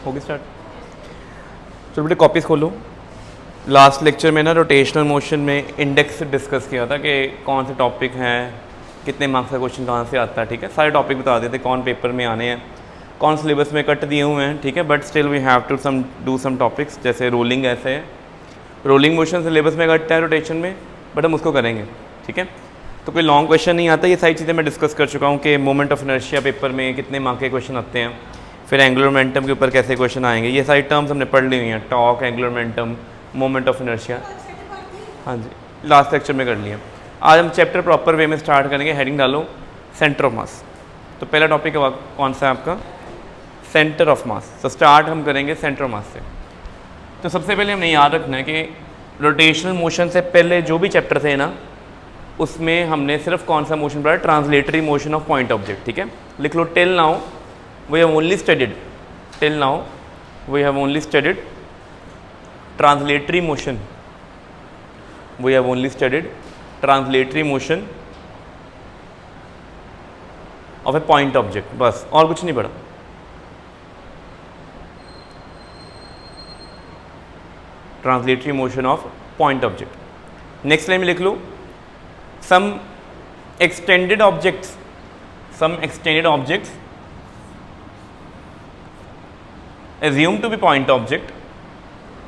होगी स्टार्ट। चलो बेटे कॉपीज़ खोलो। लास्ट लेक्चर में ना रोटेशनल मोशन में इंडेक्स डिस्कस किया था कि कौन से टॉपिक हैं, कितने मार्क्स का क्वेश्चन कहाँ से आता है। ठीक है, सारे टॉपिक बता देते कौन पेपर में आने हैं, कौन सिलेबस में कट दिए हुए हैं। ठीक है, but still we have to do some topics, जैसे रोलिंग ऐसे है, रोलिंग मोशन सिलेबस में कटता है रोटेशन में, बट हम उसको करेंगे। ठीक है, तो कोई लॉन्ग क्वेश्चन नहीं आता। ये सारी चीज़ें मैं डिस्कस कर चुका हूँ कि मोमेंट ऑफ इनर्शिया पेपर में कितने मार्क के क्वेश्चन आते हैं, फिर एंगुलर मोमेंटम के ऊपर कैसे क्वेश्चन आएंगे। ये सारी टर्म्स हमने पढ़ ली हुई हैं, torque, angular momentum, moment of inertia. हाँ जी, लास्ट लेक्चर में कर लिया। आज हम चैप्टर प्रॉपर वे में स्टार्ट करेंगे। हेडिंग डालो सेंटर ऑफ मास। तो पहला टॉपिक कौन सा है आपका? Centre of mass. तो स्टार्ट हम करेंगे सेंटर ऑफ मास से। तो सबसे पहले हमने याद रखना है कि रोटेशनल मोशन से पहले जो भी चैप्टर थे ना, उसमें हमने सिर्फ कौन सा मोशन पढ़ा? Translatory motion of point object. ठीक है, लिख लो till now we have only studied, till now we have only studied translatory motion, we have only studied translatory motion of a point object. बस, और कुछ नहीं पढ़ा। Translatory motion of point object. Next line में लिख लो some extended objects assumed to be point object,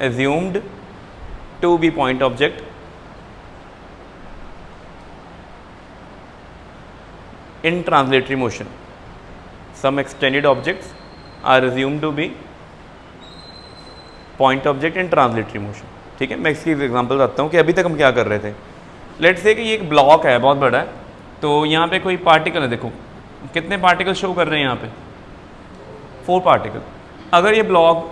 assumed to be point object in translatory motion. Some extended objects are assumed to be point object in translatory motion. ठीक है, मैं इसकी example बताता हूँ कि अभी तक हम क्या कर रहे थे। लेट्स से कि ये एक ब्लॉक है, बहुत बड़ा है, तो यहाँ पे कोई पार्टिकल है। देखो कितने पार्टिकल शो कर रहे हैं यहाँ पे? 4 पार्टिकल। अगर ये ब्लॉक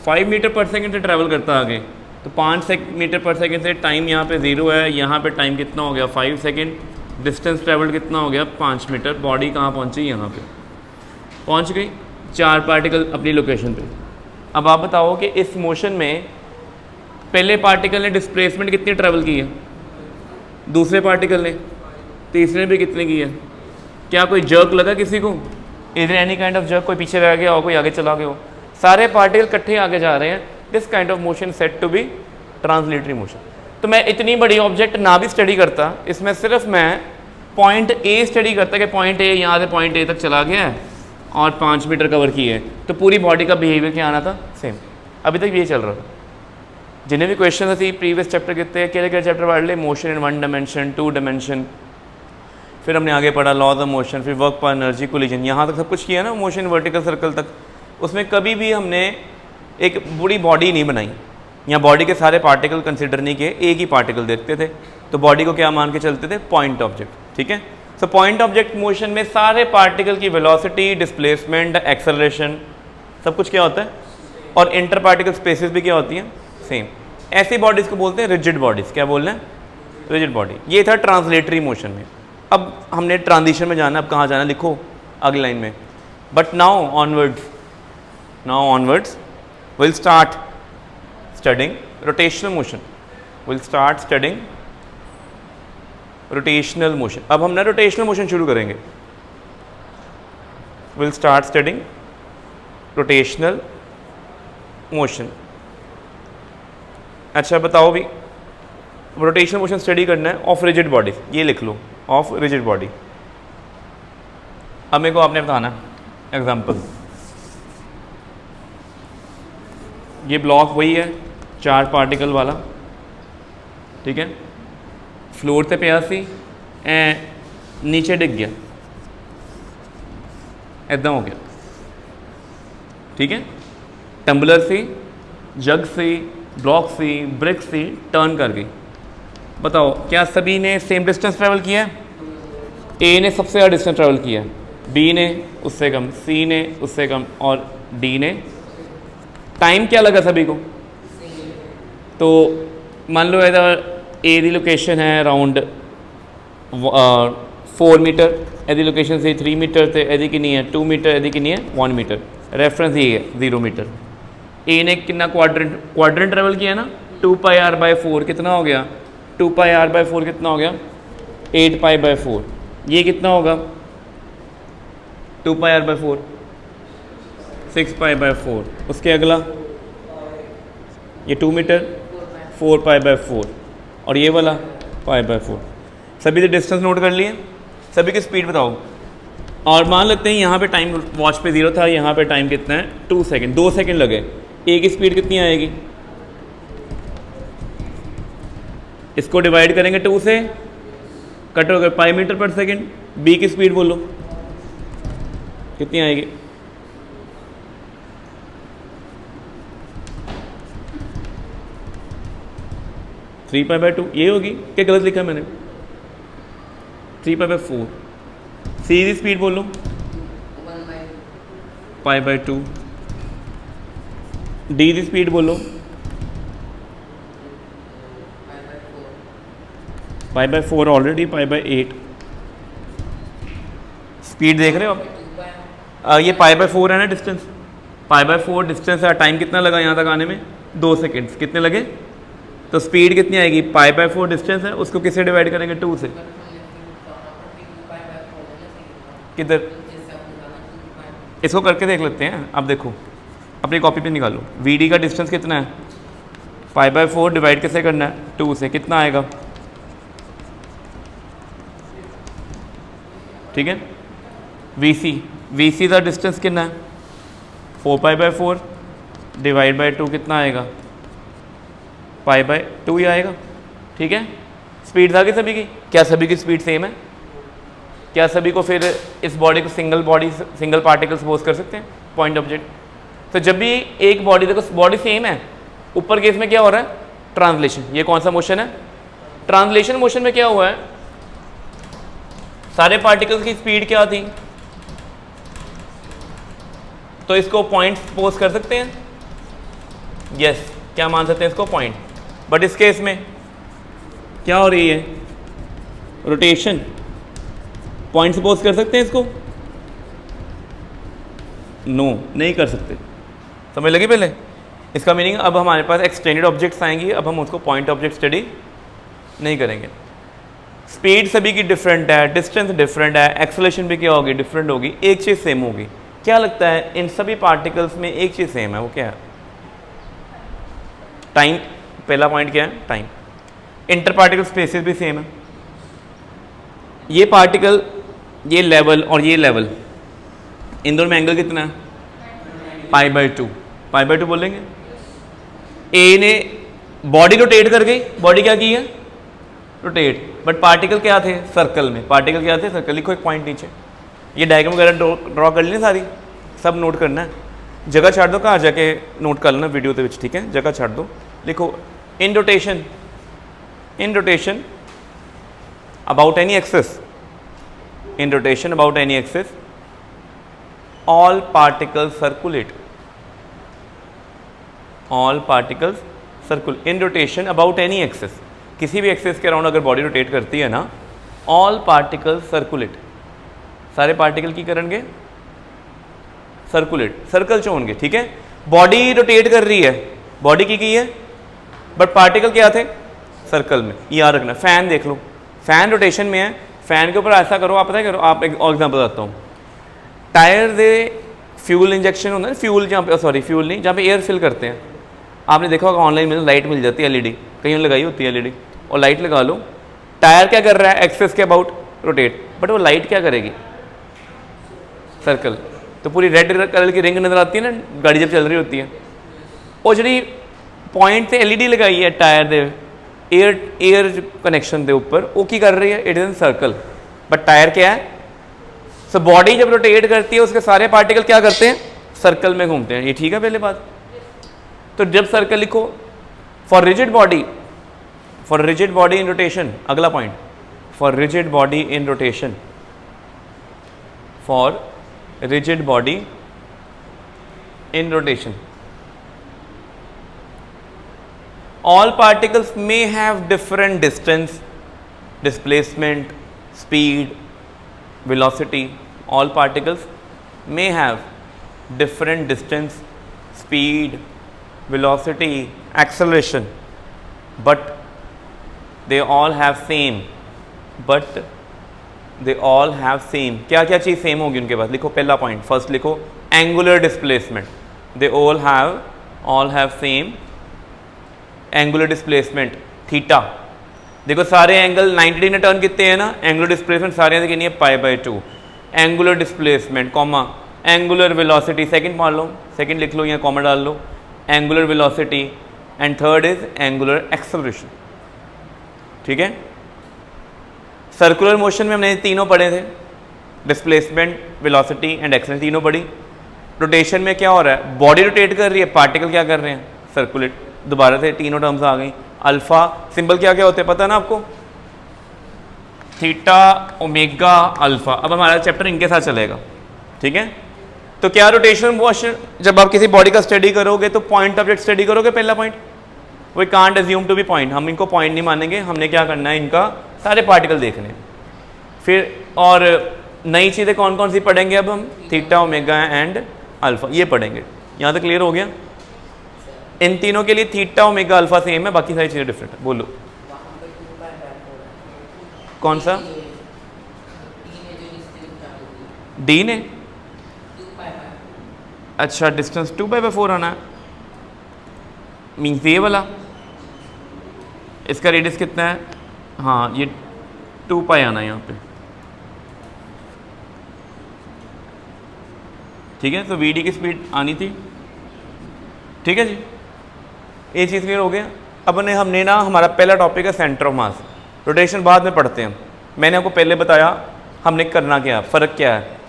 5 मीटर पर सेकेंड से ट्रैवल करता आगे, तो 5 मीटर पर सेकेंड से टाइम यहाँ पे 0 है, यहाँ पे टाइम कितना हो गया? 5 सेकेंड। डिस्टेंस ट्रैवल कितना हो गया? 5 मीटर। बॉडी कहाँ पहुँची? यहाँ पे पहुँच गई। 4 पार्टिकल अपनी लोकेशन पे। अब आप बताओ कि इस मोशन में पहले पार्टिकल ने डिस्प्लेसमेंट कितनी ट्रैवल की है? दूसरे पार्टिकल ने, तीसरे ने भी कितने की है? क्या कोई जर्क लगा किसी को? Is there any kind of jerk? कोई पीछे रह गया हो, कोई आगे चला गया हो? सारे पार्टिकल इकट्ठे आगे जा रहे हैं। This kind of motion set to be translatory motion. तो मैं इतनी बड़ी ऑब्जेक्ट ना भी स्टडी करता, इसमें सिर्फ मैं पॉइंट ए स्टडी करता कि पॉइंट ए यहाँ से पॉइंट ए तक चला गया है और 5 मीटर कवर किए है, तो पूरी बॉडी का बिहेवियर क्या आना था? सेम। अभी तक ये चल रहा था। जिन्हें भी क्वेश्चन थी प्रीवियस चैप्टर कितने केरे चैप्टर पढ़ ले, मोशन इन 1 डायमेंशन, 2 डायमेंशन, फिर हमने आगे पढ़ा लॉज ऑफ मोशन, फिर वर्क पर एनर्जी, कोलिजन, यहाँ तक सब कुछ किया ना, मोशन वर्टिकल सर्कल तक। उसमें कभी भी हमने एक पूरी बॉडी नहीं बनाई, यहाँ बॉडी के सारे पार्टिकल कंसिडर नहीं किए, एक ही पार्टिकल देखते थे। तो बॉडी को क्या मान के चलते थे? Point object. ठीक है, सो पॉइंट ऑब्जेक्ट मोशन में सारे पार्टिकल की वेलोसिटी, डिस्प्लेसमेंट, एक्सेलरेशन, सब कुछ क्या होता है, और इंटर पार्टिकल स्पेसिस भी क्या होती हैं? सेम। ऐसी बॉडीज़ को बोलते हैं रिजिड बॉडीज़। क्या बोलना है? Rigid body. ये था ट्रांसलेटरी मोशन में। अब हमने ट्रांजिशन में जाना, अब कहाँ जाना लिखो अगली लाइन में। But now onwards will start studying rotational motion, will start studying rotational motion. अब हम ना रोटेशनल मोशन शुरू करेंगे। Will start studying rotational motion. अच्छा बताओ भी, रोटेशनल मोशन स्टडी करना है ऑफ रिजिड बॉडी। ये लिख लो, ऑफ रिजिड बॉडी। अब मेरे को आपने बताना एग्जांपल। ये ब्लॉक वही है 4 पार्टिकल वाला, ठीक है, फ्लोर ते पिया सी ए नीचे डिग गया, ऐदा हो गया। ठीक है, टम्बलर सी, जग सी, ब्लॉक सी, ब्रिक सी, टर्न कर गई। बताओ क्या सभी ने सेम डिस्टेंस ट्रैवल किया है? ए ने सबसे ज़्यादा डिस्टेंस ट्रैवल किया है, बी ने उससे कम, सी ने उससे कम, और डी ने। टाइम क्या लगा सभी को? तो मान लो इधर ए दी लोकेशन है अराउंड 4 मीटर, यदि लोकेशन से 3 मीटर थे, यदि कितनी है 2 मीटर, यदि कितनी है 1 मीटर। रेफरेंस ये है 0 मीटर। ए ने कितना क्वाड्रेंट ट्रेवल किया ना, 2πr/4 कितना हो गया? 2πr/4 कितना हो गया? 8π/4। ये कितना होगा? 2πr/4 6 pi by 4। उसके अगला ये 2 मीटर 4 पाई बाय 4 और ये वाला पाई बाय 4। सभी ने डिस्टेंस नोट कर लिए, सभी की स्पीड बताओ। और मान लेते हैं यहाँ पे टाइम वॉच पे 0 था, यहाँ पे टाइम कितना है 2 सेकेंड, 2 सेकेंड लगे। ए की स्पीड कितनी आएगी? इसको डिवाइड करेंगे 2 से, कट हो गए पाई मीटर पर सेकेंड। बी की स्पीड बोलो कितनी आएगी? थ्री पाई बाय 2 ये होगी क्या? गलत लिखा मैंने, 3 पाई बाय 4। सी की स्पीड बोलो पाई बाय 2। डी की स्पीड बोलो pi by 4 already, pi by 8। Speed देख रहे हो आप? ये पाई बाय 4 है ना डिस्टेंस, पाई बाय 4 डिस्टेंस है। टाइम कितना लगा यहाँ तक आने में? 2 सेकेंड्स। कितने लगे? तो स्पीड कितनी आएगी? पाई बाय 4 डिस्टेंस है, उसको किससे डिवाइड करेंगे? 2 से। किधर? इसको करके देख लेते हैं। अब देखो अपनी कॉपी पे निकालो, वी डी का डिस्टेंस कितना है? पाई बाय 4 डिवाइड कैसे करना है? 2 से। कितना आएगा? ठीक है। वी सी का डिस्टेंस कितना है? 4 पाई बाय 4 डिवाइड बाय 2 कितना आएगा? पाई बाय 2 ही आएगा। ठीक है। स्पीड आ गई सभी की? क्या सभी की स्पीड सेम है? क्या सभी को फिर इस बॉडी को सिंगल पार्टिकल सपोज कर सकते हैं पॉइंट ऑब्जेक्ट? तो जब भी एक बॉडी, देखो बॉडी सेम है, ऊपर केस में क्या हो रहा है? ट्रांसलेशन। ये कौन सा मोशन है? ट्रांसलेशन मोशन में क्या हुआ है? सारे पार्टिकल्स की स्पीड क्या थी? तो इसको पॉइंट सपोज कर सकते हैं। यस, क्या मान सकते हैं इसको? पॉइंट। बट इस केस में क्या हो रही है? रोटेशन। पॉइंट सपोज कर सकते हैं इसको? नो, नहीं कर सकते। समझ लगी पहले? इसका मीनिंग अब हमारे पास एक्सटेंडेड ऑब्जेक्ट्स आएंगी, अब हम उसको पॉइंट ऑब्जेक्ट स्टडी नहीं करेंगे। स्पीड सभी की डिफरेंट है, डिस्टेंस डिफरेंट है, एक्सेलरेशन भी क्या होगी? डिफरेंट होगी। एक चीज़ सेम होगी। क्या लगता है इन सभी पार्टिकल्स में एक चीज़ सेम है, वो क्या है? टाइम। पहला पॉइंट क्या है? टाइम। इंटर पार्टिकल स्पेसेस भी सेम है। ये पार्टिकल, ये लेवल और ये लेवल, इन दोनों में एंगल कितना है? Pi by 2। पाई बाय 2 बोलेंगे। ए ने बॉडी रोटेट कर गई, बॉडी क्या की है? रोटेट। बट पार्टिकल क्या थे? सर्कल में। पार्टिकल क्या थे? सर्कल। लिखो एक पॉइंट नीचे। ये डायग्राम वगैरह ड्रॉ कर लेना, सारी सब नोट करना है। जगह छाड़ दो, कहाँ जाके नोट कर लेना वीडियो के। ठीक है, जगह छाड़ दो। लिखो इन rotation, in rotation about any axis, in rotation about any axis all particles circulate, all particles circulate in rotation about any axis। किसी भी एक्सिस के अराउंड अगर बॉडी रोटेट करती है ना, all particles circulate, सारे पार्टिकल की करेंगे? सर्कुलेट, सर्कल च होंगे। ठीक है। बॉडी रोटेट कर रही है, बॉडी की है, बट पार्टिकल क्या थे? सर्कल में। याद रखना। फैन देख लो, फैन रोटेशन में है, फैन के ऊपर ऐसा करो, आप पता है करो, आप एक और एग्जाम्पल बताता हूँ। टायर दे फ्यूल इंजेक्शन होता है, फ्यूल जहाँ पे, सॉरी फ्यूल नहीं, जहाँ पे एयर फिल करते हैं, आपने देखा होगा ऑनलाइन में लाइट मिल जाती है, एलईडी कहीं लगाई होती है एलईडी, और लाइट लगा लो। टायर क्या कर रहा है? एक्सेस के अबाउट रोटेट, बट वो लाइट क्या करेगी? सर्कल। तो पूरी रेड कलर की रिंग नजर आती है ना गाड़ी जब चल रही होती है, और जी पॉइंट से एलईडी लगाई है टायर दे एयर कनेक्शन के ऊपर, वो की कर रही है? It is circle. But tyre क्या है? सो बॉडी जब रोटेट करती है उसके सारे पार्टिकल क्या करते हैं? सर्कल में घूमते हैं। ये ठीक है पहले बात? तो जब सर्कल लिखो for rigid body, for rigid body in rotation, अगला point, for rigid body in rotation, for rigid body in rotation, all particles may have different distance, displacement, speed, velocity. All particles may have different distance, speed, velocity, acceleration, but they all have same, but they all have same। क्या क्या चीज़ same होगी उनके पास? लिखो पहला point, first लिखो angular displacement, they all have same angular displacement theta. देखो सारे angle 90 degree turn कितने हैं ना, एंगुलर डिस्प्लेसमेंट सारे कितनी है π/2। Angular displacement comma angular velocity, second मान लो, सेकंड लिख लो या कॉमा डाल लो, angular velocity, and third is angular acceleration. ठीक है, सर्कुलर मोशन में हमने तीनों पढ़े थे, डिस्प्लेसमेंट, वेलोसिटी एंड एक्सेलरेशन तीनों पढ़ी। रोटेशन में क्या हो रहा है, बॉडी रोटेट कर रही है, पार्टिकल क्या कर रहे हैं, सर्कुलेट। दोबारा से तीनों टर्म्स आ गई। अल्फा सिंबल क्या क्या होते हैं पता है ना आपको, थीटा, ओमेगा, अल्फा। अब हमारा चैप्टर इनके साथ चलेगा। ठीक है, तो क्या रोटेशन मोशन, जब आप किसी बॉडी का स्टडी करोगे तो पॉइंट ऑब्जेक्ट स्टडी करोगे। पहला point, we can't assume to be point, हम इनको पॉइंट नहीं मानेंगे, हमने क्या करना है, इनका सारे पार्टिकल देखने हैं। फिर और नई चीज़ें कौन कौन सी पढ़ेंगे अब हम, थीटा, ओमेगा एंड अल्फा, ये पढ़ेंगे। यहाँ तक क्लियर हो गया। इन तीनों के लिए थीटा, ओमेगा, अल्फा सेम है, बाकी सारी चीज़ें डिफरेंट है। बोलो कौन सा, डी ने, अच्छा डिस्टेंस 2π/4 आना है, मीन्स ये वाला, इसका रेडियस कितना है, हाँ ये 2π आना है यहाँ पे। ठीक है, तो वी डी की स्पीड आनी थी। ठीक है जी, ये चीज़ क्लियर हो गया। अब हमने ना, हमारा पहला टॉपिक है सेंटर ऑफ मास, रोटेशन बाद में पढ़ते हैं। मैंने आपको पहले बताया हमने करना क्या, फ़र्क क्या है।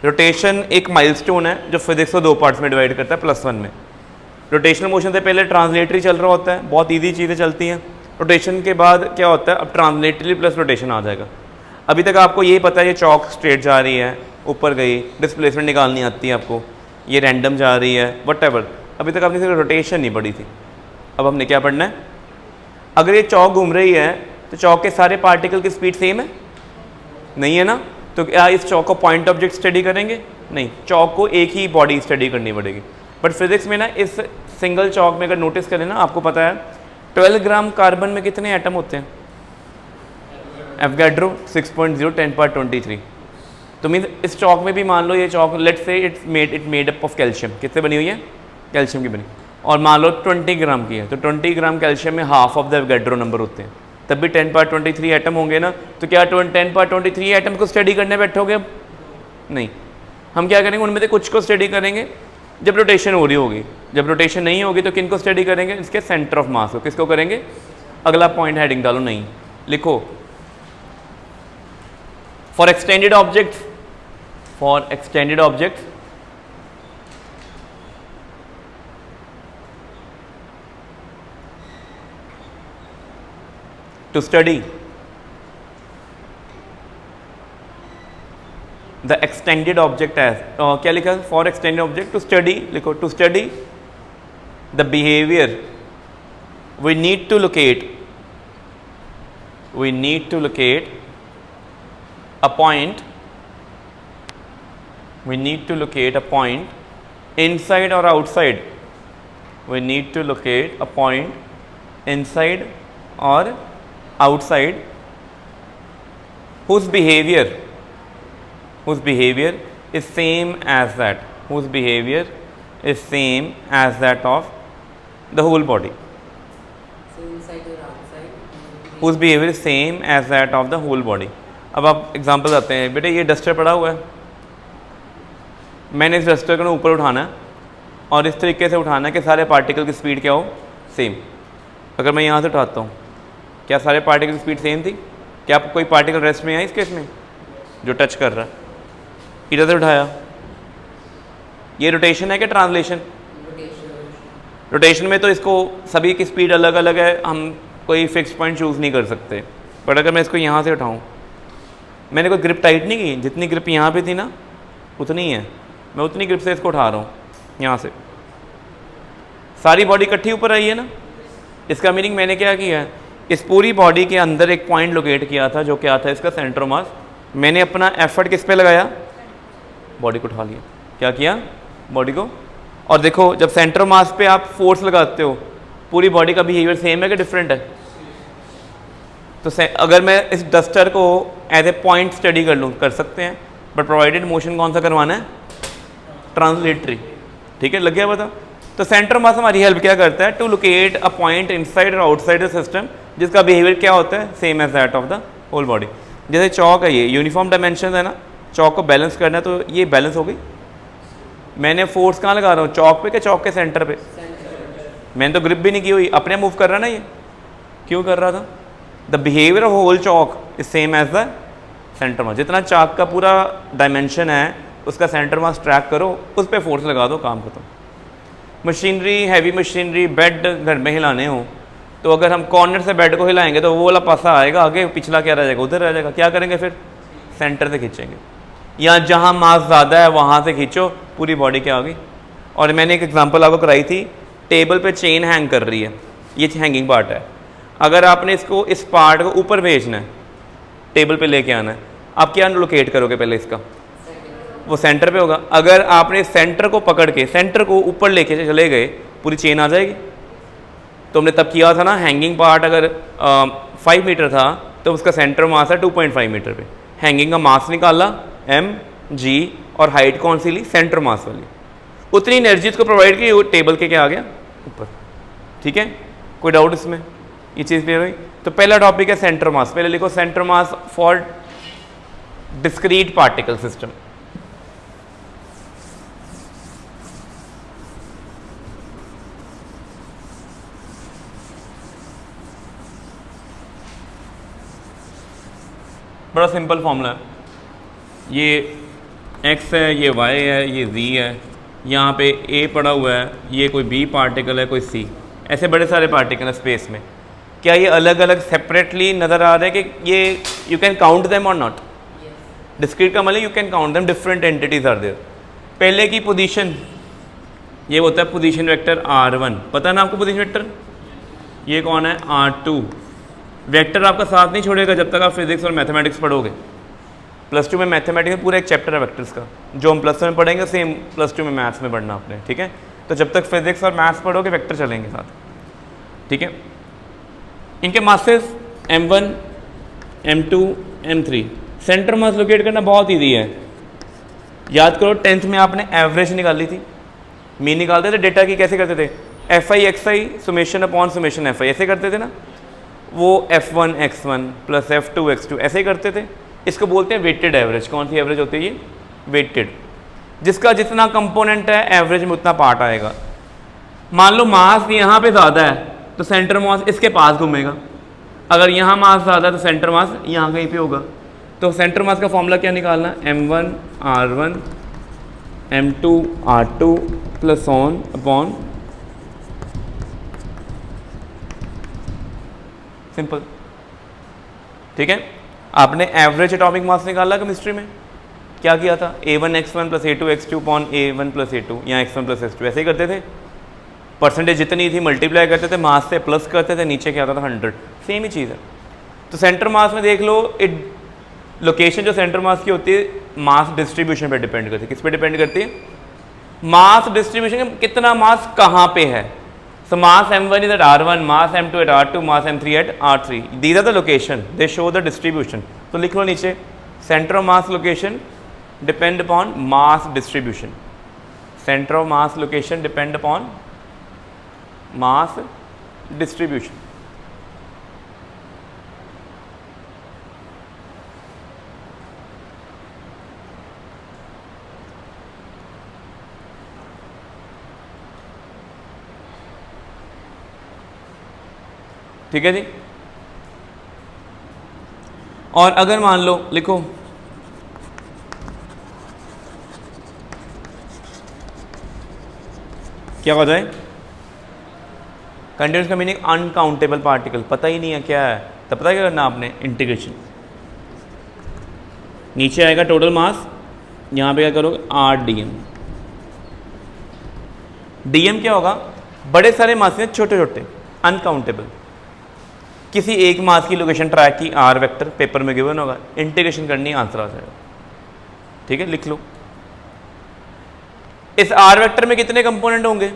रोटेशन एक माइलस्टोन है जो फिजिक्स को 2 पार्ट्स में डिवाइड करता है +1 में। रोटेशनल मोशन से पहले ट्रांसलेटरी चल रहा होता है, बहुत ईजी चीज़ें चलती हैं। रोटेशन के बाद क्या होता है, अब ट्रांसलेटरी प्लस रोटेशन आ जाएगा। अभी तक आपको यही पता है ये चौक स्ट्रेट जा रही है, ऊपर गई, डिस्प्लेसमेंट निकालनी आती है आपको, ये रैंडम जा रही है, वट। अभी तक आपने सिर्फ रोटेशन नहीं पढ़ी थी। अब हमने क्या पढ़ना है, अगर ये चौक घूम रही है तो चौक के सारे पार्टिकल की स्पीड सेम है, नहीं है ना, तो क्या इस चौक को पॉइंट ऑब्जेक्ट स्टडी करेंगे, नहीं, चौक को एक ही बॉडी स्टडी करनी पड़ेगी। बट फिजिक्स में ना इस सिंगल चौक में अगर नोटिस करें ना, आपको पता है 12 ग्राम कार्बन में कितने एटम होते हैं, एवोगाड्रो 6.0 10^23। तो मीन इस चौक में भी मान लो ये chalk, let's say it made up of calcium, किससे बनी हुई है, कैल्शियम की बनी, और मान लो 20 ग्राम की है, तो 20 ग्राम कैल्शियम में half of the Avogadro number होते हैं, तब भी 10^23 एटम होंगे ना। तो क्या 10^23 एटम को स्टडी करने बैठोगे अब, नहीं, हम क्या करेंगे, उनमें से कुछ को स्टडी करेंगे जब रोटेशन हो रही होगी। जब रोटेशन नहीं होगी तो किन को स्टडी करेंगे, इसके सेंटर ऑफ मास को। किसको करेंगे, अगला पॉइंट हेडिंग डालो, नहीं लिखो, for extended objects, for extended objects to study the extended object as क्या लिखा, for extended object to study, लिखो to study the behavior we need to locate a point, we need to locate a point inside or outside, we need to locate a point inside or outside whose behavior is same as that, whose behavior is same as that of the whole body, So inside or outside? whose behavior is same as that of the whole body। अब आप example आते हैं, बेटे ये duster पड़ा हुआ है, मैंने इस डस्टर को ऊपर उठाना है और इस तरीके से उठाना है कि सारे पार्टिकल की स्पीड क्या हो, सेम। अगर मैं यहाँ से उठाता हूँ, क्या सारे पार्टिकल की स्पीड सेम थी, क्या कोई पार्टिकल रेस्ट में है इस केस में, जो टच कर रहा है, इधर से उठाया, ये रोटेशन है क्या ट्रांसलेशन, रोटेशन में तो इसको सभी की स्पीड अलग अलग है, हम कोई फिक्स पॉइंट चूज़ नहीं कर सकते। बट अगर मैं इसको यहाँ से उठाऊँ, मैंने कोई ग्रिप टाइट नहीं की, जितनी ग्रिप यहाँ पे थी ना उतनी है, मैं उतनी ग्रिप से इसको उठा रहा हूँ, यहाँ से सारी बॉडी इकट्ठी ऊपर आई है ना। इसका मीनिंग मैंने क्या किया है, इस पूरी बॉडी के अंदर एक पॉइंट लोकेट किया था, जो क्या था इसका सेंटर ऑफ मास। मैंने अपना एफर्ट किस पे लगाया, बॉडी को उठा लिया, क्या किया, बॉडी को। और देखो जब सेंटर ऑफ मास पे आप फोर्स लगाते हो, पूरी बॉडी का बिहेवियर सेम है कि डिफरेंट है। तो अगर मैं इस डस्टर को एज ए पॉइंट स्टडी कर लूँ, कर सकते हैं, बट प्रोवाइडेड मोशन कौन सा करवाना है, ट्रांसलेटरी, ठीक है, लग गया पता। तो सेंटर मास हमारी हेल्प क्या करता है, to locate a point inside और आउटसाइड द सिस्टम जिसका बिहेवियर क्या होता है, same as that of the whole body. जैसे चौक है, ये यूनिफॉर्म डायमेंशन है ना, चौक को बैलेंस करना है, तो ये बैलेंस हो गई। मैंने फोर्स कहाँ लगा रहा हूँ, चौक पे क्या चौक के सेंटर पे? मैंने तो ग्रिप भी नहीं की हुई, अपने मूव कर रहा ना, ये क्यों कर रहा था? The behaviour of whole chalk is same as the centre mass. जितना चाक का पूरा डायमेंशन है उसका सेंटर मास ट्रैक करो, उस पर फोर्स लगा दो, काम खत्म। मशीनरी, हैवी मशीनरी, बेड घर में हिलाने हो तो अगर हम कॉर्नर से बेड को हिलाएंगे तो वो वाला पासा आएगा आगे, पिछला क्या रह जाएगा, उधर रह जाएगा। क्या करेंगे फिर? सेंटर से खींचेंगे, या जहाँ मास ज़्यादा है वहाँ से खींचो, पूरी बॉडी क्या होगी। और मैंने एक एग्जांपल आपको कराई थी, टेबल पे चेन हैंग कर रही है, ये हैंगिंग पार्ट है। अगर आपने इसको, इस पार्ट को ऊपर भेजना है, टेबल पे लेके आना है, आप क्या लोकेट करोगे पहले इसका? वो सेंटर पे होगा। अगर आपने सेंटर को पकड़ के सेंटर को ऊपर लेके चले गए, पूरी चेन आ जाएगी। तो हमने तब किया था ना, हैंगिंग पार्ट अगर 5 मीटर था तो उसका सेंटर मास है 2.5 मीटर पे। हैंगिंग का मास निकाला mg, और हाइट कौन सी ली, सेंटर मास वाली। उतनी एनर्जी इसको प्रोवाइड की, वो टेबल के क्या आ गया, ऊपर। ठीक है, कोई डाउट इसमें? ये चीज़ क्लियर हुई? तो पहला टॉपिक है सेंटर मास। पहले लिखो centre mass for discrete particle system. बड़ा सिंपल फॉर्मूला है, ये x है, ये y है, ये z है, यहाँ पे a पड़ा हुआ है, ये कोई b पार्टिकल है, कोई c, ऐसे बड़े सारे पार्टिकल है स्पेस में। क्या ये अलग अलग सेपरेटली नज़र आ रहे हैं कि ये यू कैन काउंट देम और नॉट? डिस्क्रीट का मतलब you can count them, different entities are there. पहले की पोजीशन ये होता है पोजीशन वेक्टर r1, पता है ना आपको पोजीशन वेक्टर? ये कौन है, r2। वेक्टर आपका साथ नहीं छोड़ेगा जब तक आप फिजिक्स और मैथमेटिक्स पढ़ोगे। +2 में मैथमेटिक्स में पूरा एक चैप्टर है वेक्टर्स का, जो हम +1 में पढ़ेंगे सेम +2 में मैथ्स में पढ़ना आपने। ठीक है, तो जब तक फिजिक्स और मैथ्स पढ़ोगे वेक्टर चलेंगे साथ। ठीक है, इनके masses m1, m2, m3। Centre mass locate करना बहुत ईजी है, याद करो 10th में आपने एवरेज निकाली थी, मीन निकालते थे डेटा की, कैसे करते थे, fi xi summation upon summation fi, ऐसे करते थे ना। वो f1 x1 plus f2 x2 ऐसे ही करते थे। इसको बोलते हैं वेटेड एवरेज। कौन सी एवरेज होती है ये? वेटेड, जिसका जितना कंपोनेंट है एवरेज में उतना पार्ट आएगा। मान लो मास यहाँ पे ज़्यादा है तो सेंटर मास इसके पास घूमेगा, अगर यहाँ मास ज़्यादा है तो सेंटर मास यहाँ कहीं पे होगा। तो सेंटर मास का फॉर्मूला क्या निकालना, m1 r1 m2 r2 plus on upon, simple. ठीक है, आपने एवरेज एटॉमिक मास निकाला केमिस्ट्री में, क्या किया था, a1 x1 plus a2 x2 upon a1 plus a2, यहाँ x1 प्लस x2 ऐसे ही करते थे। परसेंटेज जितनी थी मल्टीप्लाई करते थे, मास से प्लस करते थे, नीचे क्या आता था 100, सेम ही चीज़ है। तो सेंटर मास में देख लो, लोकेशन जो सेंटर मास की होती है मास डिस्ट्रीब्यूशन पे डिपेंड करती है। किस पे डिपेंड करती है? मास डिस्ट्रीब्यूशन, कितना मास कहाँ पे है। So mass m1 is at r1, mass m2 at r2, mass m3 at r3. These are the location. They show the distribution. तो लिख लो नीचे, center of mass location depend upon mass distribution. Center of mass location depend upon mass distribution. ठीक है जी। और अगर मान लो, लिखो क्या हो जाए, कंटिन्यूस का मीनिंग अनकाउंटेबल पार्टिकल, पता ही नहीं है क्या है, तब पता क्या करना आपने, इंटीग्रेशन। नीचे आएगा टोटल मास, यहाँ पे क्या करोगे, r dm क्या होगा, बड़े सारे मास हैं छोटे छोटे अनकाउंटेबल। किसी एक मास की लोकेशन ट्रैक की, r वेक्टर पेपर में गिवन होगा, इंटीग्रेशन करनी, आंसर आ जाएगा। ठीक है, लिख लो। इस r वेक्टर में कितने कंपोनेंट होंगे,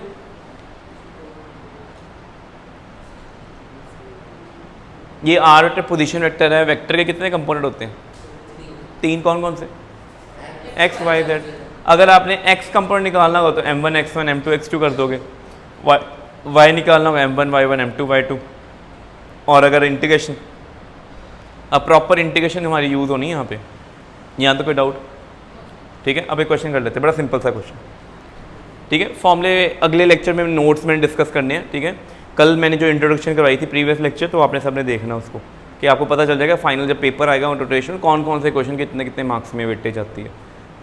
ये r वेक्टर पोजीशन वेक्टर है, वेक्टर के कितने कंपोनेंट होते हैं, 3। कौन कौन से, x y z। अगर आपने x कंपोनेंट निकालना हो तो m1 x1 m2 x2 कर दोगे, y निकालना हो m1 y1 m2 y2। और अगर इंटीग्रेशन, अब प्रॉपर इंटीग्रेशन हमारी यूज़ होनी है यहाँ पे, यहाँ तो कोई डाउट? ठीक है, अब एक क्वेश्चन कर लेते हैं, बड़ा सिंपल सा क्वेश्चन। ठीक है, फॉर्मूले अगले लेक्चर में नोट्स में डिस्कस करने हैं। ठीक है, कल मैंने जो इंट्रोडक्शन करवाई थी प्रीवियस लेक्चर, तो आपने सबने देखना उसको, कि आपको पता चल जाएगा फाइनल जब पेपर आएगा ऑन रोटेशन कौन कौन से क्वेश्चन कितने कितने मार्क्स में वेटेज आती है।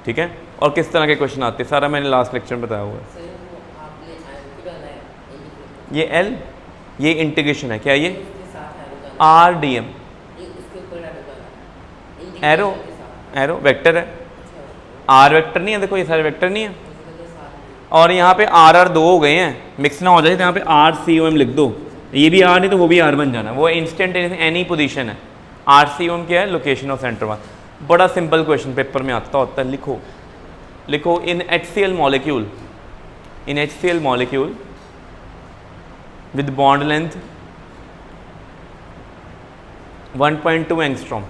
ठीक है, और किस तरह के क्वेश्चन आते हैं, सारा मैंने लास्ट लेक्चर में बताया हुआ है। सर वो आपने एल डाला है इंटीग्रेट, ये एल, ये इंटीग्रेशन है, क्या ये उसके साथ एरो डाला आर डी एम, ये उसके ऊपर एरो डाला एरो, इंटीग्रेशन के साथ। एरो वेक्टर है, अच्छा, आर वेक्टर नहीं है, देखो ये सारे वेक्टर नहीं है। उसके तो साथ में और यहाँ पे आर आर 2 हो गए हैं, मिक्स ना हो जाए तो यहाँ पे आर सी ओ एम लिख दो, ये भी आर नहीं तो वो भी आर बन जाना, वो इंस्टेंटेनियस एनी पोजीशन है। आर सी ओ एम क्या है, लोकेशन ऑफ सेंटर मास। बड़ा सिंपल क्वेश्चन पेपर में आता होता है, लिखो लिखो इन HCl molecule, in HCl molecule with bond length 1.2 angstrom,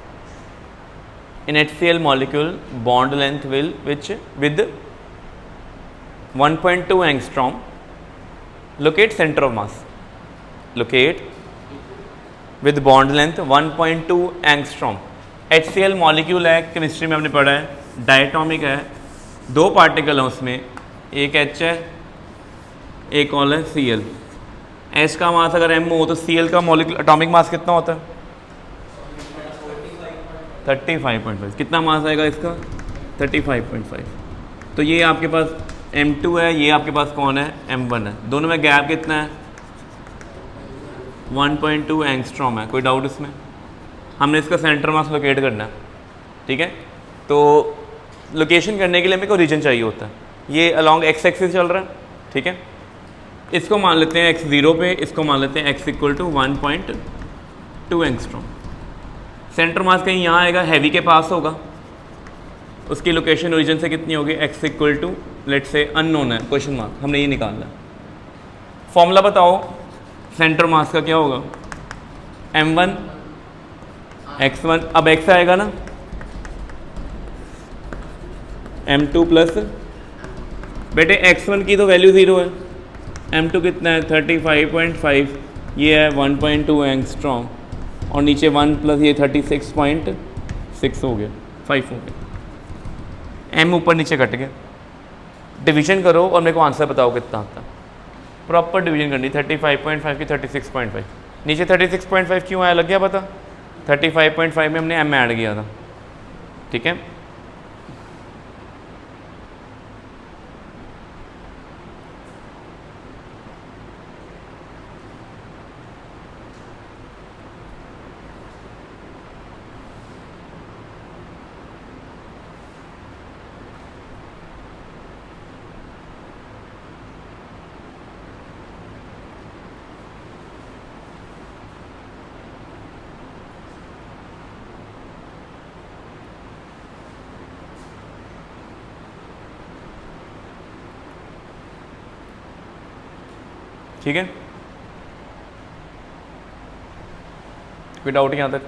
in HCl molecule bond length will which with 1.2 angstrom locate center of mass, locate with bond length 1.2 angstrom। HCl molecule है, chemistry में हमने पढ़ा है, डायटोमिक है, 2 particle हैं उसमें, एक H है एक और है Cl। H का मास अगर M हो तो Cl का मॉलिक्यूल एटॉमिक मास कितना होता है 35.5। कितना मास आएगा इसका 35.5। तो ये आपके पास M2 है, ये आपके पास कौन है M1 है, दोनों में गैप कितना है 1.2 एंगस्ट्रॉम है। कोई डाउट इसमें? हमने इसका सेंटर मास लोकेट करना है। ठीक है, तो लोकेशन करने के लिए मेरे को रीजन चाहिए होता है, ये अलॉन्ग एक्स एक्सिस चल रहा है। ठीक है, इसको मान लेते हैं x0 पे, इसको मान लेते हैं x equal to 1.2 angstrom. Centre mass कहीं यहाँ आएगा, हैवी के पास होगा, उसकी लोकेशन ओरिजिन से कितनी होगी x इक्वल टू लेट से अननोन है, क्वेश्चन मार्क, हमने ये निकालना है। फॉर्मूला बताओ सेंटर मास का क्या होगा m1 x1, अब x आएगा ना m2 प्लस, बेटे x1 की तो वैल्यू 0 है, m2 कितना है 35.5, ये है 1.2 एंगस्ट्रॉम, और नीचे 1 प्लस ये 36.6 हो गया, 5 हो गया, m ऊपर नीचे कट गया। डिवीजन करो और मेरे को आंसर बताओ कितना आता है। प्रॉपर डिवीजन करनी, 35.5 की 36.5, नीचे 36.5 क्यों आया लग गया पता, 35.5 में हमने m ऐड किया था। ठीक है, ठीक है, कोई डाउट यहाँ तक?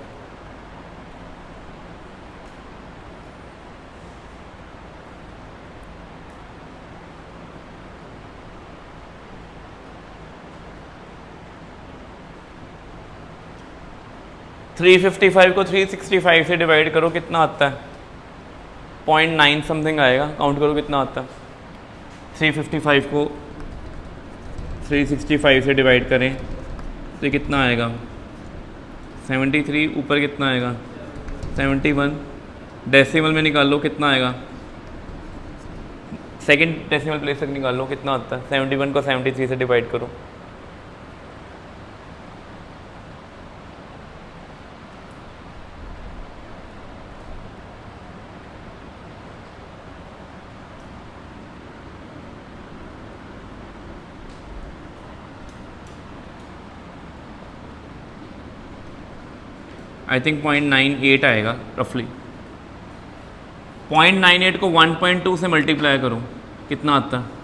थ्री 355 को 365 से डिवाइड करो, कितना आता है 0.9 समथिंग आएगा, काउंट करो कितना आता है। 355 को 365 से डिवाइड करें तो ये कितना आएगा 73, ऊपर कितना आएगा 71, डेसिमल में निकाल लो कितना आएगा, सेकंड डेसिमल प्लेस तक निकाल लो कितना आता है, 71 को 73 से डिवाइड करो, आई थिंक 0.98 आएगा रफली। 0.98 को 1.2 से मल्टीप्लाई करो, कितना आता है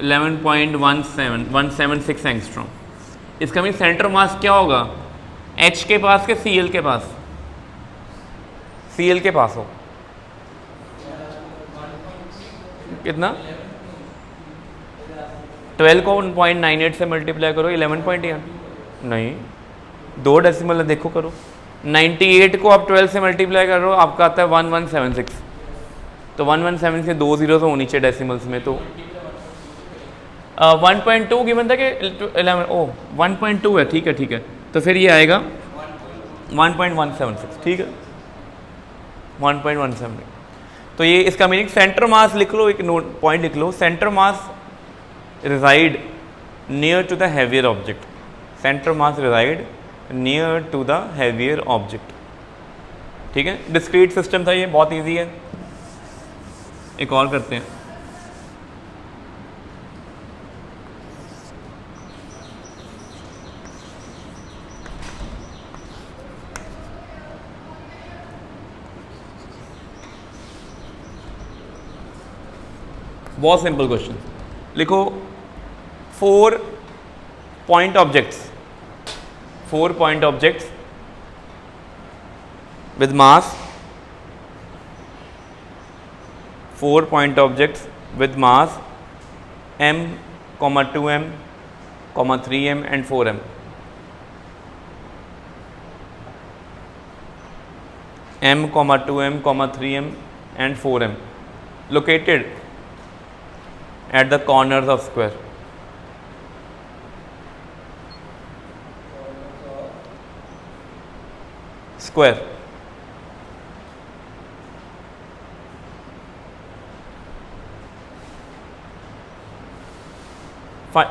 11.176 एंगस्ट्रॉम। इसका मीन सेंटर मास क्या होगा, H के पास के Cl के पास, Cl के पास हो कितना 12 को 0.98 से मल्टीप्लाई करो 11 पॉइंट, नहीं 2 डेसिमल है, देखो करो 98 को आप 12 से मल्टीप्लाई कर रहे हो, आपका आता है 1176। तो 1176 के 2 जीरो तो होनी चाहिए डेसिमल्स में, तो 1.2 गिवन था कि 11, ओ 1.2 है, ठीक है ठीक है, तो फिर ये आएगा 1.176, ठीक है 1.176। तो ये इसका मीनिंग सेंटर मास लिख लो, एक नोट पॉइंट लिख लो, centre mass reside near to the heavier object, center mass reside near to the heavier object, ठीक है। डिस्क्रीट सिस्टम था ये, बहुत इजी है। एक और करते हैं, बहुत सिंपल क्वेश्चन लिखो, 4 point objects with mass, 4 point objects with mass m, 2m, 3m and 4m, m, 2m, 3m and 4m located at the corners of square.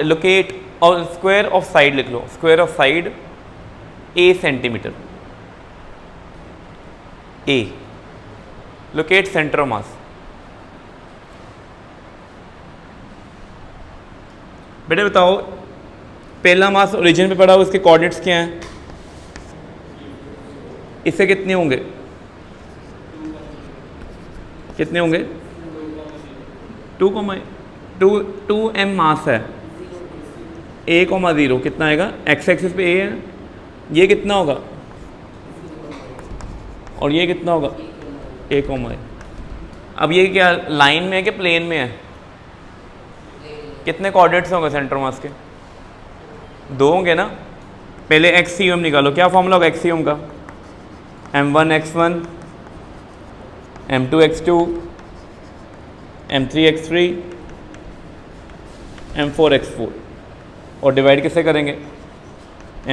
Locate और square of side लिख लो, square of side a centimetre, a locate center of mass। बेटे बताओ, पहला मास origin पे पड़ा हो, इसके coordinates क्या हैं, इससे कितने होंगे, कितने होंगे 2m मास है, a,0 कितना आएगा, x एक्सिस पे a है, ये कितना होगा और ये कितना होगा a,a। अब ये क्या लाइन में है कि प्लेन में है, कितने कोऑर्डिनेट्स होंगे सेंटर मास के, 2 होंगे ना। पहले एक्सियम निकालो, क्या फॉर्मूला होगा एक्सियम का, m1 x1, m2 x2, m3 x3, m4 x4, और डिवाइड किससे करेंगे,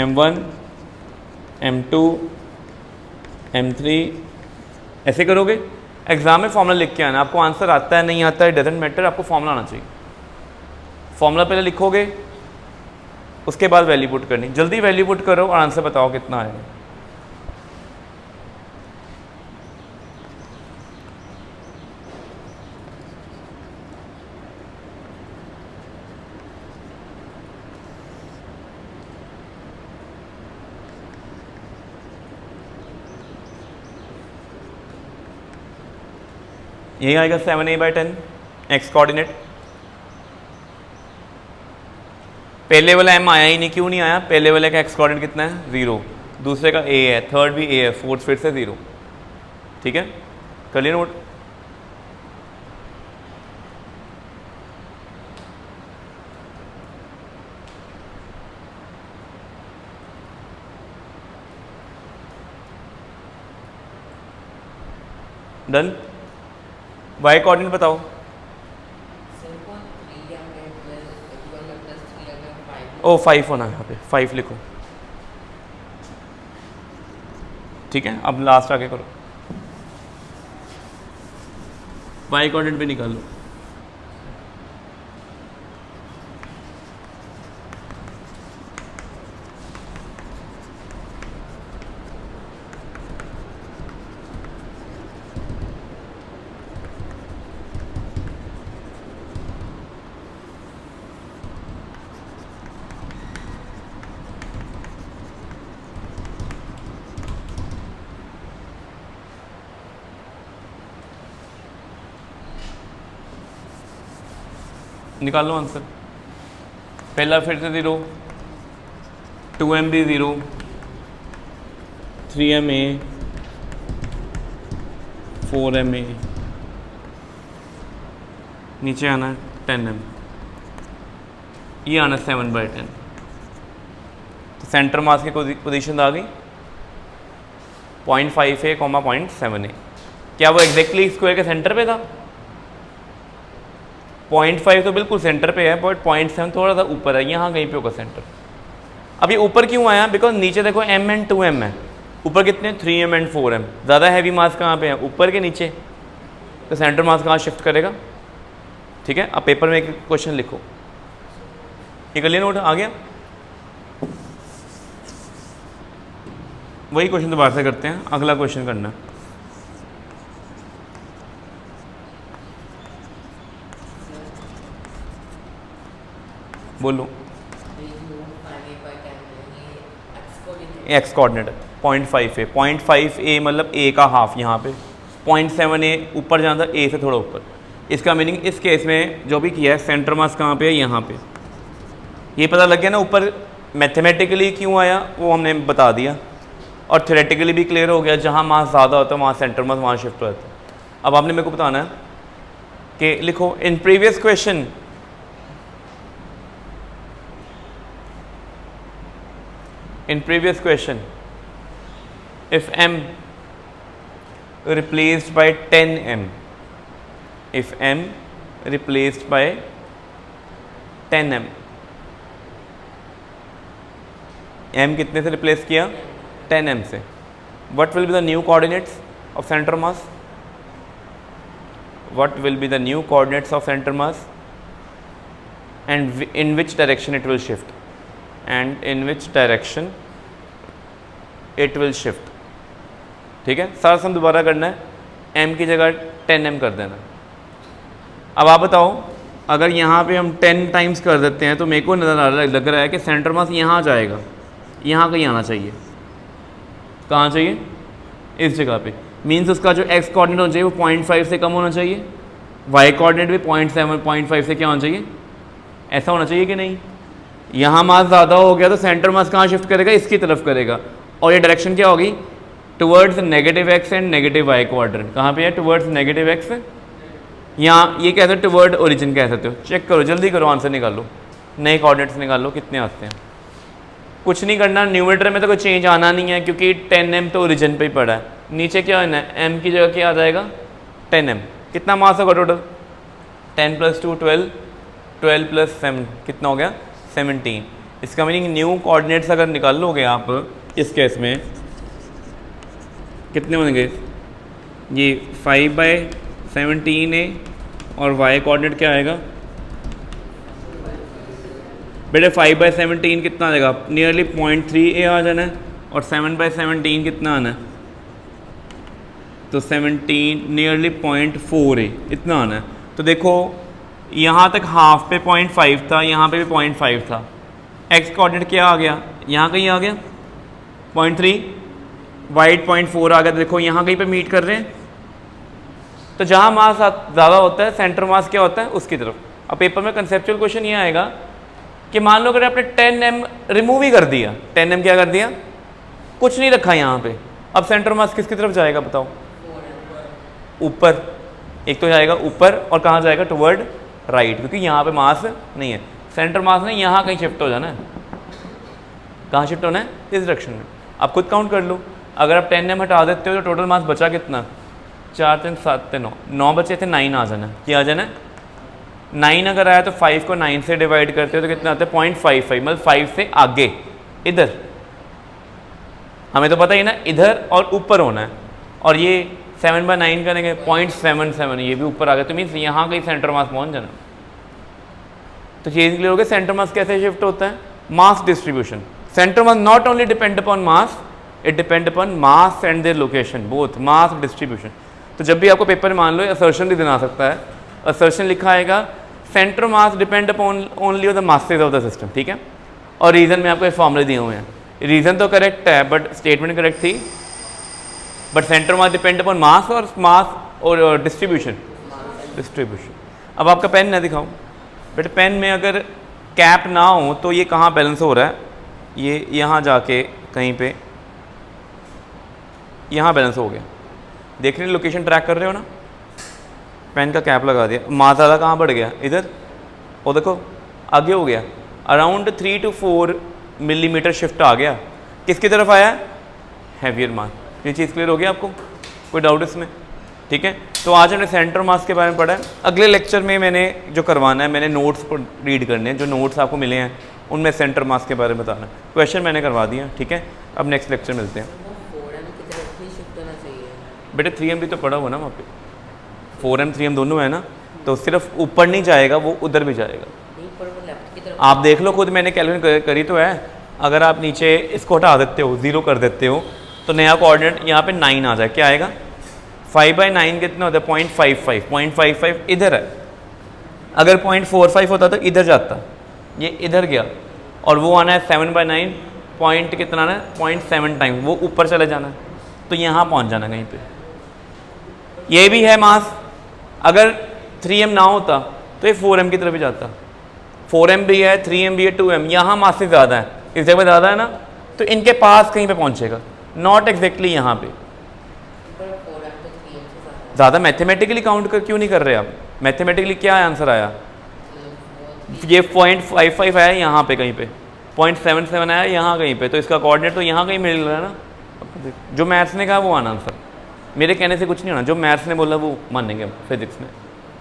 m1, m2, m3, ऐसे करोगे। एग्जाम में फॉर्मूला लिख के आना, आपको आंसर आता है नहीं आता है डजेंट मैटर, आपको फॉर्मूला आना चाहिए। फॉर्मूला पहले लिखोगे, उसके बाद वैल्यू पुट करनी, जल्दी वैल्यू पुट करो और आंसर बताओ कितना आएगा। यही आएगा 7a/10 x कोऑर्डिनेट। पहले वाला m आया ही नहीं, क्यों नहीं आया, पहले वाले का x कोऑर्डिनेट कितना है 0, दूसरे का a है, थर्ड भी a है, फोर्थ फिर से 0, ठीक है, कर लिया नोट। डन। y कोऑर्डिनेट बताओ, ओ 5 होना है यहाँ पे, 5 लिखो, ठीक है। अब लास्ट आगे करो, y कोऑर्डिनेट भी निकाल लो। निकालो आंसर। पहला फिर से 0, 2m भी 0, 3ma, 4ma, नीचे आना है 10m, ये आना 7/10। तो सेंटर मास की पोजीशन आ गई 0.5a, 0.7a। क्या वो एग्जैक्टली स्क्वायर के सेंटर पे था? 0.5 तो बिल्कुल सेंटर पे है, बट 0.7 थोड़ा सा ऊपर है, यहाँ कहीं पे होगा सेंटर। अब ये ऊपर क्यों आया? बिकॉज नीचे देखो m एंड 2m है, ऊपर कितने 3m एंड 4m। ज़्यादा हैवी मास कहाँ पे है? ऊपर के नीचे। तो सेंटर मास कहाँ शिफ्ट करेगा? ठीक है, अब पेपर में एक क्वेश्चन लिखो, ये कर लिया नोट, आ गया? वही क्वेश्चन दोबारा से करते हैं, अगला क्वेश्चन करना। बोलो। एक्स कोऑर्डिनेट 0.5a, 0.5a मतलब a का हाफ यहाँ पे, 0.7a ऊपर जाना था a से थोड़ा ऊपर। इसका मीनिंग इस केस में जो भी किया है, सेंटर मास कहाँ पे है? यहाँ पे। ये पता लग गया ना ऊपर मैथमेटिकली क्यों आया, वो हमने बता दिया, और थ्योरेटिकली भी क्लियर हो गया, जहाँ मास ज़्यादा होता है वहाँ सेंटर मास वहाँ शिफ्ट हो जाता है। अब आपने मेरे को बताना है कि लिखो in previous question if m replaced by 10m, if m replaced by 10m, m कितने से रिप्लेस किया? 10m से। what will be the new coordinates of center mass? what will be the new coordinates of center mass and in which direction it will shift? and in which direction it will shift? ठीक है, सारा सम दोबारा करना है, m की जगह 10m कर देना। अब आप बताओ, अगर यहाँ पे हम 10 टाइम्स कर देते हैं तो मेरे को नज़र लग रहा है कि सेंटर मास यहाँ जाएगा, यहाँ कहीं आना चाहिए। कहाँ चाहिए? इस जगह पे। मीन्स उसका जो x कोऑर्डिनेट होना चाहिए वो 0.5 से कम होना चाहिए, y कोऑर्डिनेट भी 0.7, 0.5 से क्या होना चाहिए? ऐसा होना चाहिए कि नहीं? यहाँ मास ज़्यादा हो गया तो सेंटर मास कहाँ शिफ्ट करेगा? इसकी तरफ करेगा, और ये डायरेक्शन क्या होगी? Towards negative x and negative y quadrant. कहाँ पे है? Towards negative x। यहाँ ये कहते हैं टुवर्ड ओरिजिन कह सकते हो। चेक करो, जल्दी करो, आंसर निकालो, नए कोऑर्डिनेट्स निकालो, कितने आते हैं। कुछ नहीं करना, न्यूमरेटर में तो कोई चेंज आना नहीं है क्योंकि 10m तो ओरिजिन पे ही पड़ा है। नीचे क्या होना है? m की जगह क्या आ जाएगा? 10m। कितना मास होगा टोटल? 10 + 2 12, 12 + 7 कितना हो गया? 17। इसका मीनिंग न्यू कोऑर्डिनेट्स अगर निकाल लोगे आप इस केस में कितने होंगे? ये 5/17 है, और y कोऑर्डिनेट क्या आएगा बेटे? 5/17 कितना आ जाएगा? नियरली 0.3a आ जाना है, और 7/17 कितना आना है? तो 17 नियरली 0.4a इतना आना है। तो देखो यहाँ तक हाफ पे 0.5 था, यहाँ पे भी 0.5 था, x कोऑर्डिनेट क्या आ गया? यहाँ कहीं आ गया 0.3, y 0.4 आ गया। देखो यहाँ कहीं पे मीट कर रहे हैं, तो जहाँ मास ज़्यादा होता है सेंटर मास क्या होता है? उसकी तरफ। अब पेपर में कंसेप्चुअल क्वेश्चन ये आएगा कि मान लो अगर आपने 10m रिमूव ही कर दिया, 10m क्या कर दिया? कुछ नहीं रखा यहाँ पे, अब सेंटर मास किसकी तरफ जाएगा बताओ? ऊपर। एक तो जाएगा ऊपर, और कहाँ जाएगा? टुवर्ड राइट, क्योंकि यहाँ पे मास नहीं है। सेंटर मास नहीं, यहाँ कहीं शिफ्ट हो जाना है। कहाँ शिफ्ट होना है? इस डायरेक्शन में। आप खुद काउंट कर लो, अगर आप 10m हटा देते हो तो टोटल मास बचा कितना? 4 3 7 9, 9 बचे थे, 9 आ जाना है। क्या आ जाना है? 9 अगर आया तो 5 को 9 से डिवाइड करते हो तो कितना आता है? 0.55, मतलब 5 से आगे इधर। हमें तो पता ही ना इधर और ऊपर होना है, और ये 7/9 करेंगे 0.77, ये भी ऊपर आ गया, तो मीन्स यहाँ कहीं सेंटर मास पहुँच जाना। तो चीज़ क्लियर हो गया, सेंटर मास कैसे शिफ्ट होता है? Mass distribution. Centre mass not only depend upon mass, it depend upon mass and their location, both mass distribution. तो जब भी आपको पेपर में मान लो असर्शन भी देना सकता है, असर्शन लिखा आएगा centre mass depend upon only of the masses of the system, ठीक है। और रीज़न में आपको फॉर्मूले दिए हुए हैं, रीज़न तो करेक्ट है बट स्टेटमेंट करेक्ट थी, but centre mass depend upon mass और डिस्ट्रीब्यूशन। अब आपका पेन ना दिखाओ, बट पेन में अगर कैप ना हो तो ये कहाँ बैलेंस हो रहा है, ये यहाँ जाके कहीं पे यहाँ बैलेंस हो गया। देख रहे हैं, लोकेशन ट्रैक कर रहे हो ना। पेन का कैप लगा दिया, मास ज़्यादा कहाँ बढ़ गया, इधर, और देखो आगे हो गया, अराउंड 3 to 4 मिलीमीटर शिफ्ट आ गया। किसकी तरफ आया, हैवियर मास। ये चीज़ क्लियर हो गया आपको, कोई डाउट इसमें? ठीक है, तो आज हमने सेंटर मास के बारे में पढ़ा है। अगले लेक्चर में मैंने जो करवाना है, मैंने नोट्स को रीड करने हैं, जो नोट्स आपको मिले हैं उनमें सेंटर मास के बारे में बताना है। क्वेश्चन मैंने करवा दिया, ठीक है। अब नेक्स्ट लेक्चर मिलते हैं। वो 4M की तरफ ही शिफ्ट होना चाहिए। बेटे 3M भी तो पढ़ा हुआ ना वहाँ पे, 4M 3M दोनों है ना, तो सिर्फ ऊपर नहीं जाएगा, वो उधर भी जाएगा। नहीं, पर वो लेफ्ट की तरफ। आप देख लो खुद, मैंने कैलकुलेट करी तो है। अगर आप नीचे इसको हटा देते हो, 0 कर देते हो, तो नया कोऑर्डिनेट यहाँ पे 9 आ जाए, क्या आएगा, 5/9 कितना होता है, 0.55, 0.55 इधर है। अगर 0.45 होता तो इधर जाता, ये इधर गया, और वो आना है 7/9, पॉइंट कितना आना है, 0.7 टाइम, वो ऊपर चले जाना है, तो यहाँ पहुँच जाना कहीं पे। ये भी है मास, अगर 3M ना होता तो ये 4M की तरफ ही जाता। 4M भी है, 3M भी है, 2M, यहाँ मास से ज़्यादा है, इस जगह ज़्यादा है ना, तो इनके पास कहीं पे पहुँचेगा, नॉट एग्जैक्टली यहाँ पे। पर 4M तो 3M से ज़्यादा। ज़्यादा मैथमेटिकली काउंट कर क्यों नहीं कर रहे आप? मैथमेटिकली क्या आंसर आया, वो ये 0.55 आया यहाँ पे कहीं पे, 0.77 आया यहाँ कहीं पे, तो इसका कोऑर्डिनेट तो यहाँ कहीं मिल रहा है ना। जो मैथ्स ने कहा वो आना आंसर, मेरे कहने से कुछ नहीं होना, जो मैथ्स ने बोला वो मानेंगे हम फिजिक्स में।